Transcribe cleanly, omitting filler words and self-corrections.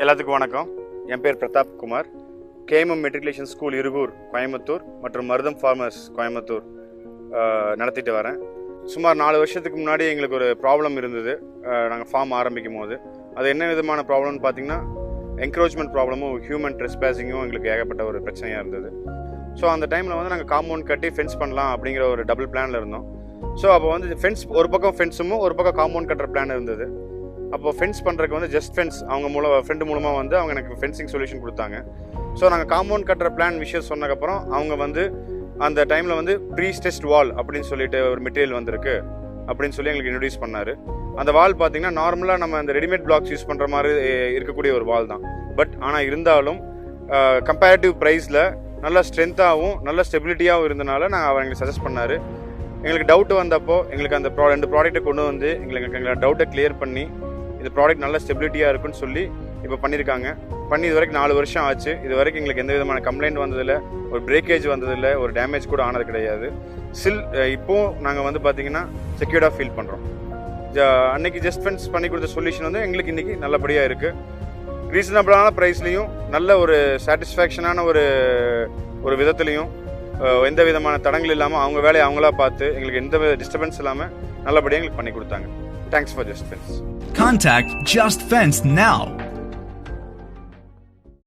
எல்லாத்துக்கும் வணக்கம். என் பேர் Pratap Kumar. KMM matriculation school Irugur Coimbatore மற்றும் மருதம் ஃபார்மர்ஸ் கோயம்புத்தூர் நடத்திட்டு வரேன். சுமார் 4 வருஷத்துக்கு முன்னாடி எங்களுக்கு ஒரு ப்ராப்ளம் இருந்தது. நாங்கள் ஃபார்ம் ஆரம்பிக்கும் போது அது என்ன விதமான ப்ராப்ளம்னு பார்த்தீங்கன்னா, என்க்ரோச்மெண்ட் ப்ராப்ளமும் ஹியூமன் ட்ரெஸ்பாசிங்கும் எங்களுக்கு ஏகப்பட்ட ஒரு பிரச்சனையாக இருந்தது. ஸோ அந்த டைமில் வந்து நாங்கள் காம்பவுண்ட் கட்டி ஃபென்ஸ் பண்ணலாம் அப்படிங்கிற ஒரு டபுள் பிளானில் இருந்தோம். ஸோ அப்போ வந்து ஃபென்ஸ் ஒரு பக்கம் ஃபென்ஸும் ஒரு பக்கம் காம்பவுண்ட் கட்டுற பிளான் இருந்தது. அப்போ ஃபென்ஸ் பண்ணுறதுக்கு வந்து ஜஸ்ட் ஃபென்ஸ் அவங்க ஃப்ரெண்டு மூலமாக வந்து அவங்க எனக்கு ஃபென்சிங் சொல்யூஷன் கொடுத்தாங்க. ஸோ நாங்கள் காம்பவுண்ட் கட்டுற பிளான் விஷயம் சொன்னதுக்கப்புறம் அவங்க வந்து அந்த டைமில் வந்து ப்ரீஸ்ட்ரெஸ்ட் வால் அப்படின்னு சொல்லிட்டு ஒரு மெட்டீரியல் வந்திருக்கு அப்படின்னு சொல்லி எங்களுக்கு இன்ட்ரடியூஸ் பண்ணார். அந்த வால் பார்த்தீங்கன்னா நார்மலாக நம்ம அந்த ரெடிமேட் பிளாக்ஸ் யூஸ் பண்ணுற மாதிரி இருக்கக்கூடிய ஒரு வால் தான். பட் ஆனால் இருந்தாலும் கம்பேரிட்டிவ் ப்ரைஸில் நல்ல ஸ்ட்ரென்த்தாகவும் நல்ல ஸ்டெபிலிட்டியாகவும் இருந்தனால நாங்கள் அவர் எங்களுக்கு சஜஸ்ட் பண்ணார். எங்களுக்கு டவுட்டு வந்தப்போ எங்களுக்கு அந்த 2 ப்ராடக்ட்டை கொண்டு வந்து எங்களை டவுட்டை கிளியர் பண்ணி இந்த ப்ராடக்ட் நல்ல ஸ்டெபிலிட்டியாக இருக்குன்னு சொல்லி இப்போ பண்ணியிருக்காங்க. பண்ணி இது வரைக்கும் 4 வருஷம் ஆச்சு. இது வரைக்கும் எங்களுக்கு எந்த விதமான கம்ப்ளைண்ட் வந்ததில்லை, ஒரு பிரேக்கேஜ் வந்ததில்லை, ஒரு டேமேஜ் கூட ஆனது கிடையாது. இப்போது நாங்கள் வந்து பார்த்திங்கன்னா செக்யூர்டாக ஃபீல் பண்ணுறோம். அன்னைக்கு ஜஸ்ட் ஃபென்ஸ் பண்ணி கொடுத்த சொல்யூஷன் வந்து எங்களுக்கு இன்றைக்கி நல்லபடியாக இருக்குது. ரீசனபிளான ப்ரைஸ்லையும் நல்ல ஒரு சாட்டிஸ்ஃபேக்ஷனான ஒரு விதத்துலையும் எந்த விதமான தடங்கள் இல்லாமல் அவங்க வேலையை அவங்களா பார்த்து எங்களுக்கு எந்த வித டிஸ்டர்பன்ஸ் இல்லாமல் நல்லபடியாக எங்களுக்கு பண்ணி கொடுத்தாங்க. Thanks for Just Fence. Contact Just Fence now.